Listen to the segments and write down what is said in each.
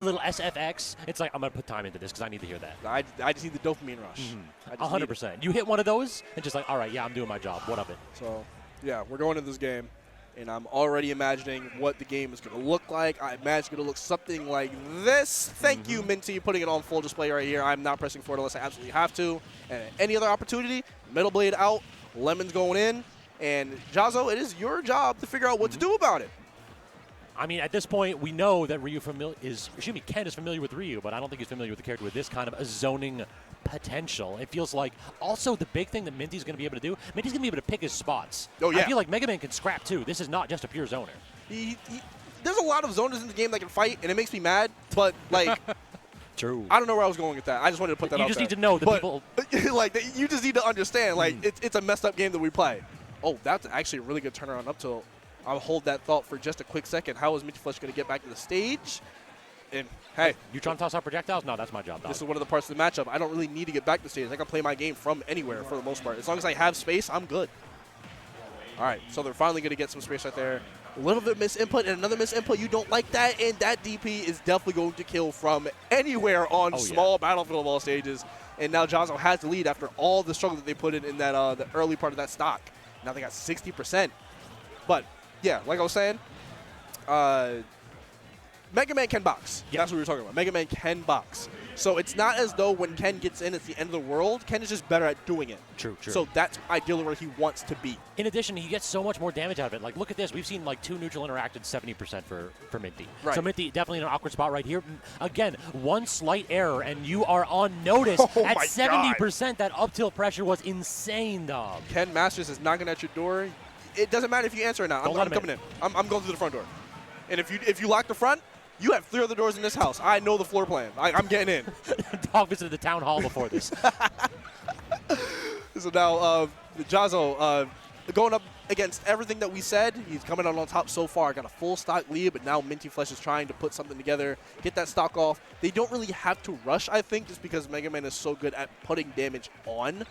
little SFX, it's like, I'm going to put time into this because I need to hear that. I just need the dopamine rush. 100%. You hit one of those, and just like, all right, yeah, I'm doing my job. What of it? So, yeah, we're going into this game, and I'm already imagining what the game is going to look like. I imagine it's going to look something like this. Thank you, Minty, putting it on full display right here. I'm not pressing forward unless I absolutely have to. And any other opportunity, middle blade out, lemons going in, and Jahzz0, it is your job to figure out what to do about it. I mean, at this point, we know that Ken is familiar with Ryu, but I don't think he's familiar with the character with this kind of a zoning potential. It feels like also the big thing that Minty's going to be able to do, Minty's going to be able to pick his spots. Oh, yeah. I feel like Mega Man can scrap, too. This is not just a pure zoner. There's a lot of zoners in the game that can fight, and it makes me mad, but, like, true. I don't know where I was going with that. I just wanted to put that out there. You just need to know the people. Like, you just need to understand, like, it's a messed up game that we play. Oh, that's actually a really good turnaround up tilt. I'll hold that thought for just a quick second. How is MintyFlesh going to get back to the stage? And, hey. You trying to toss out projectiles? No, that's my job, dog. This is one of the parts of the matchup. I don't really need to get back to the stage. I can play my game from anywhere for the most part. As long as I have space, I'm good. All right, so they're finally going to get some space right there. A little bit misinput and another misinput. You don't like that, and that DP is definitely going to kill from anywhere on small battlefield ball stages. And now Jahzz0 has the lead after all the struggle that they put in that the early part of that stock. Now they got 60%. But yeah, like I was saying, Mega Man can box. Yep. That's what we were talking about. Mega Man can box. So it's not as though when Ken gets in, it's the end of the world. Ken is just better at doing it. True. So that's ideally where he wants to be. In addition, he gets so much more damage out of it. Like, look at this. We've seen, like, 2 neutral interacted 70% for Minty. Right. So Minty definitely in an awkward spot right here. Again, one slight error, and you are on notice. At 70%, that up-tilt pressure was insane, dog. Ken Masters is knocking at your door. It doesn't matter if you answer or not. I'm coming in. I'm going through the front door. And if you lock the front, you have 3 other doors in this house. I know the floor plan. I'm getting in. Dog visited the town hall before this. So now Jahzz0 going up against everything that we said. He's coming out on top so far. Got a full stock lead, but now MintyFlesh is trying to put something together, get that stock off. They don't really have to rush, I think, just because Mega Man is so good at putting damage on.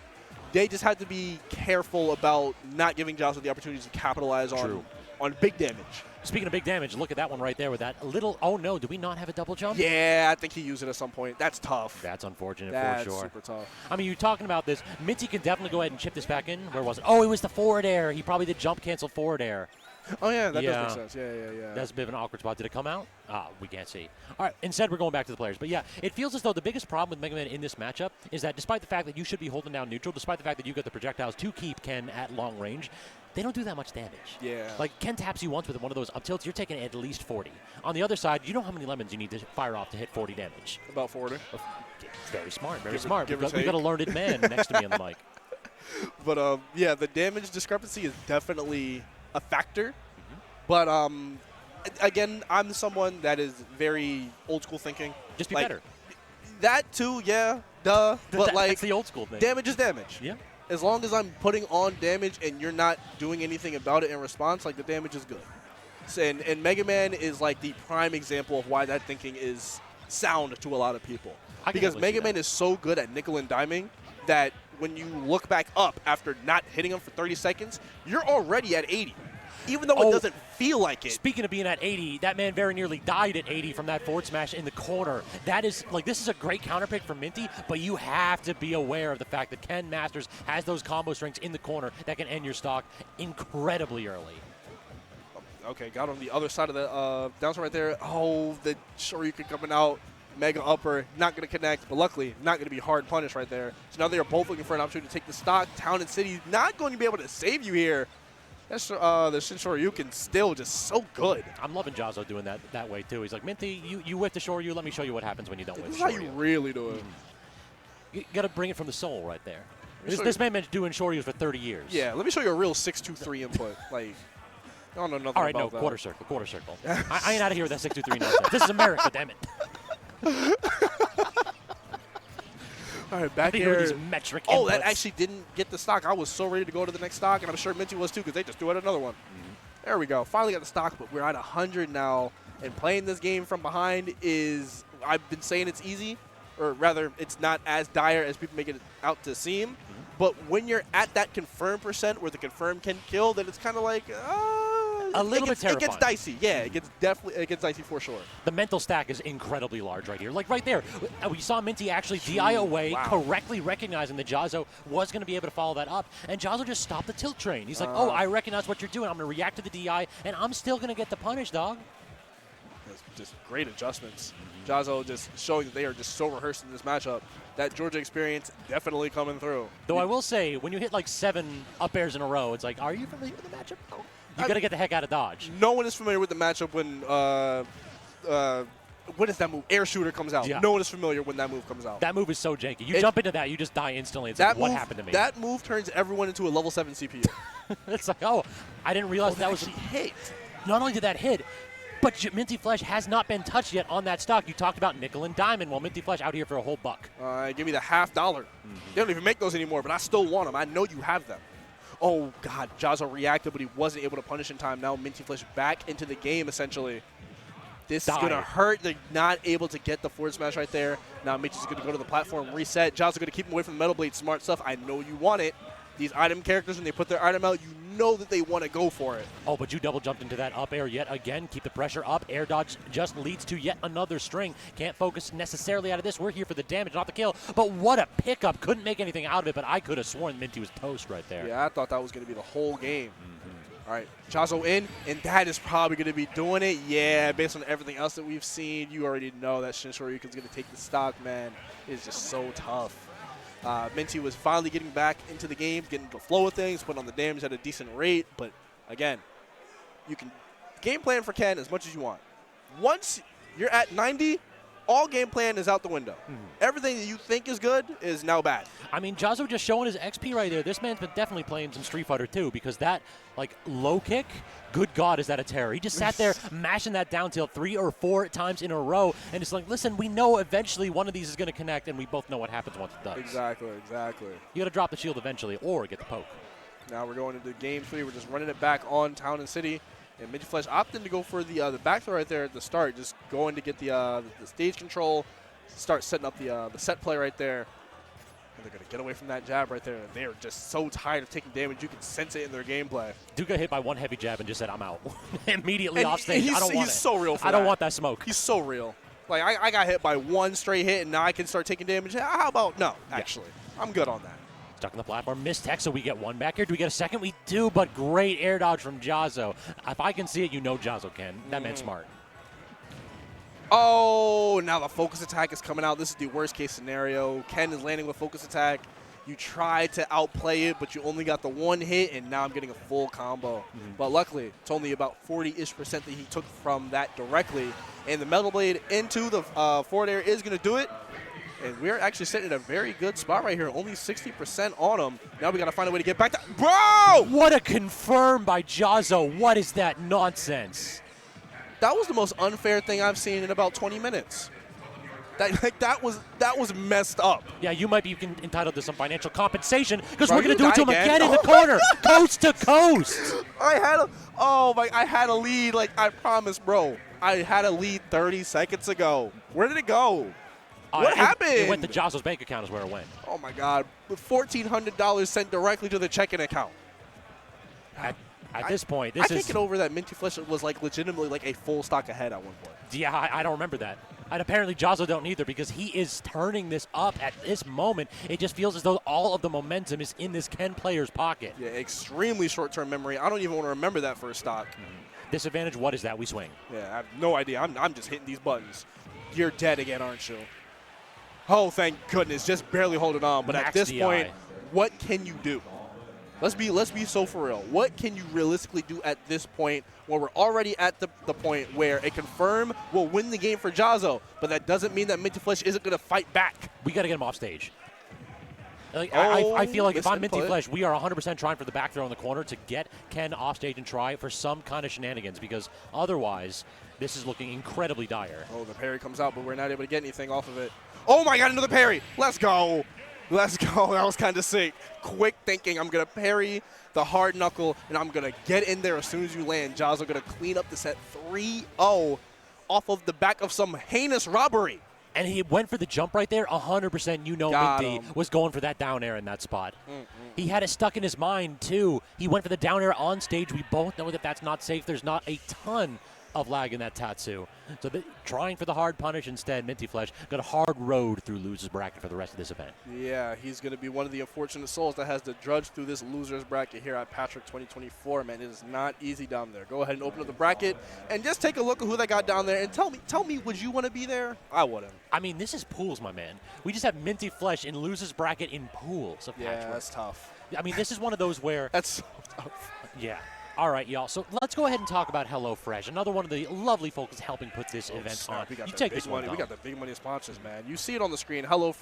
They just have to be careful about not giving Jahzz0 the opportunity to capitalize on big damage. Speaking of big damage, look at that one right there with that little, oh no, do we not have a double jump? Yeah, I think he used it at some point. That's tough. That's unfortunate for sure. Super tough. I mean, you're talking about this. Minty can definitely go ahead and chip this back in. Where was it? Oh, it was the forward air. He probably did jump cancel forward air. Oh, yeah, that does make sense. Yeah. That's a bit of an awkward spot. Did it come out? We can't see. All right, instead we're going back to the players. But, yeah, it feels as though the biggest problem with Mega Man in this matchup is that despite the fact that you should be holding down neutral, despite the fact that you've got the projectiles to keep Ken at long range, they don't do that much damage. Yeah. Like, Ken taps you once with one of those up tilts, you're taking at least 40. On the other side, you know how many lemons you need to fire off to hit 40 damage. About 40. Very smart, very smart. We've got a learned man next to me on the mic. But, yeah, the damage discrepancy is definitely a factor. But, again, I'm someone that is very old school thinking. Just be better. That, too, yeah, duh. But, that's the old school thing. Damage is damage. Yeah. As long as I'm putting on damage and you're not doing anything about it in response, like, the damage is good. So, and Mega Man is, like, the prime example of why that thinking is sound to a lot of people. Because Mega Man is so good at nickel and diming that when you look back up after not hitting him for 30 seconds, you're already at 80. Even though it doesn't feel like it. Speaking of being at 80, that man very nearly died at 80 from that forward smash in the corner. That is, like, this is a great counter pick for Minty, but you have to be aware of the fact that Ken Masters has those combo strings in the corner that can end your stock incredibly early. Okay, got on the other side of the downside right there. Oh, the Shoryuken coming out. Mega upper, not going to connect, but luckily not going to be hard punished right there. So now they are both looking for an opportunity to take the stock. Town and City not going to be able to save you here. That's the Shin Shoryuken still just so good. I'm loving Jahzz0 doing that way, too. He's like, Minty, you whiff the Shoryu. Let me show you what happens when you don't whiff the Shoryu. This is how you really do it. You got to bring it from the soul right there. This man been doing Shoryus for 30 years. Yeah, let me show you a real 6-2-3 input. Like, I don't know nothing all right, about no, quarter circle. I ain't out of here with that 6-2-3 nonsense. This is America, damn it. All right, back here. These metric inputs. Oh, that actually didn't get the stock. I was so ready to go to the next stock, and I'm sure Minty was too because they just threw out another one. There we go. Finally got the stock, but we're at 100 now. And playing this game from behind is, I've been saying it's easy, or rather, it's not as dire as people make it out to seem. But when you're at that confirm percent where the confirm can kill, then it's kind of like, A little bit terrifying. It gets dicey. Yeah, it gets dicey for sure. The mental stack is incredibly large right here. Like right there, we saw Minty actually DI away, correctly recognizing that Jahzz0 was going to be able to follow that up, and Jahzz0 just stopped the tilt train. He's like, oh, I recognize what you're doing. I'm going to react to the DI, and I'm still going to get the punish, dog. That's just great adjustments. Jahzz0 just showing that they are just so rehearsed in this matchup. That Georgia experience definitely coming through. Though I will say, when you hit like 7 up airs in a row, it's like, are you familiar with the matchup? No. You got to get the heck out of dodge. No one is familiar with the matchup when what is that move? Air shooter comes out. Yeah. No one is familiar when that move comes out. That move is so janky. You jump into that, you just die instantly. It's like, what happened to me? That move turns everyone into a level 7 CPU. It's like, oh, I didn't realize that was hit. Not only did that hit, but MintyFlesh has not been touched yet on that stock. You talked about nickel and diamond. Well, MintyFlesh out here for a whole buck. Give me the $50. They don't even make those anymore, but I still want them. I know you have them. Oh, God. Jahzz0 reacted, but he wasn't able to punish in time. Now MintyFlesh back into the game, essentially. This is going to hurt. They're not able to get the forward smash right there. Now Minty's going to go to the platform, reset. Jahzz0 going to keep him away from the Metal Blade. Smart stuff. I know you want it. These item characters, when they put their item out, you know that they want to go for it. Oh, but you double jumped into that up air yet again. Keep the pressure up. Air dodge just leads to yet another string. Can't focus necessarily out of this. We're here for the damage, not the kill. But what a pickup. Couldn't make anything out of it, but I could have sworn Minty was toast right there. Yeah, I thought that was going to be the whole game. All right, Jahzz0 in, and that is probably going to be doing it. Yeah, based on everything else that we've seen, you already know that Shinshoryu-Yukin's going to take the stock, man. It is just so tough. Minty was finally getting back into the game, getting the flow of things, putting on the damage at a decent rate. But, again, you can game plan for Ken as much as you want. Once you're at 90, all game plan is out the window. Everything that you think is good is now bad. I mean, Jahzz0 just showing his XP right there. This man's been definitely playing some Street Fighter too, because that, like, low kick, good God, is that a terror. He just sat there mashing that down tilt 3 or 4 times in a row, and it's like, listen, we know eventually one of these is going to connect, and we both know what happens once it does. Exactly. You got to drop the shield eventually or get the poke. Now we're going into game 3. We're just running it back on Town and City. And MintyFlesh opting to go for the back throw right there at the start, just going to get the stage control, start setting up the set play right there. And they're going to get away from that jab right there. They are just so tired of taking damage. You can sense it in their gameplay. Dude got hit by one heavy jab and just said, I'm out. Immediately off stage. I don't want it. He's so real for that. I don't want that smoke. He's so real. Like, I got hit by one straight hit, and now I can start taking damage. How about no, actually. I'm good on that. Stuck on the platform, missed tech, so we get one back here. Do we get a second? We do, but great air dodge from Jahzz0. If I can see it, you know Jahzz0 can. That man's smart. Oh, now the focus attack is coming out. This is the worst case scenario. Ken is landing with focus attack. You tried to outplay it, but you only got the one hit, and now I'm getting a full combo. But luckily, it's only about 40-ish% that he took from that directly. And the Metal Blade into the forward air is going to do it. And we're actually sitting in a very good spot right here. Only 60% on him. Now we got to find a way to get back to... Bro! What a confirm by Jahzz0. What is that nonsense? That was the most unfair thing I've seen in about 20 minutes. That was messed up. Yeah, you might be entitled to some financial compensation because we're going to do it to him again in the corner. Coast to coast. I had a lead. Like, I promise, bro. I had a lead 30 seconds ago. Where did it go? What happened? It went to Jahzz0's bank account is where it went. Oh, my God. $1,400 sent directly to the checking account. At this point, I can't get over that MintyFlesh was like legitimately like a full stock ahead at one point. Yeah, I don't remember that. And apparently Jahzz0 don't either because he is turning this up at this moment. It just feels as though all of the momentum is in this Ken player's pocket. Yeah, extremely short-term memory. I don't even want to remember that for a stock. Disadvantage, what is that? We swing. Yeah, I have no idea. I'm just hitting these buttons. You're dead again, aren't you? Oh, thank goodness. Just barely holding on. But Max at this DI. point, what can you do? Let's be so for real. What can you realistically do at this point where we're already at the point where a confirm will win the game for Jahzz0, but that doesn't mean that MintyFlesh isn't going to fight back. We got to get him off stage. Like, I feel like if I'm MintyFlesh, we are 100% trying for the back throw in the corner to get Ken off stage and try for some kind of shenanigans because otherwise this is looking incredibly dire. Oh, the parry comes out, but we're not able to get anything off of it. Oh, my God, another parry. Let's go. Let's go. That was kind of sick. Quick thinking. I'm going to parry the hard knuckle, and I'm going to get in there as soon as you land. Jahzz0 going to clean up the set 3-0 off of the back of some heinous robbery. And he went for the jump right there. 100%, Got Minty him. was going for that down air in that spot. He had it stuck in his mind, too. He went for the down air on stage. We both know that that's not safe. There's not a ton of lag in that Tatsu. So trying for the hard punish instead, MintyFlesh got a hard road through loser's bracket for the rest of this event. Yeah, he's going to be one of the unfortunate souls that has to drudge through this loser's bracket here at Patchwork 2024, man. It is not easy down there. Go ahead and open up the bracket and just take a look at who they got down there and tell me, would you want to be there? I wouldn't. I mean, this is pools, my man. We just have MintyFlesh in loser's bracket in pools of Yeah, Patchwork. that's tough. I mean, this is one of those where... That's so tough. Yeah. All right, y'all. So let's go ahead and talk about HelloFresh, another one of the lovely folks helping put this event on. We got You the take big this one, money. We Dom. got the big money sponsors, man. You see it on the screen. HelloFresh.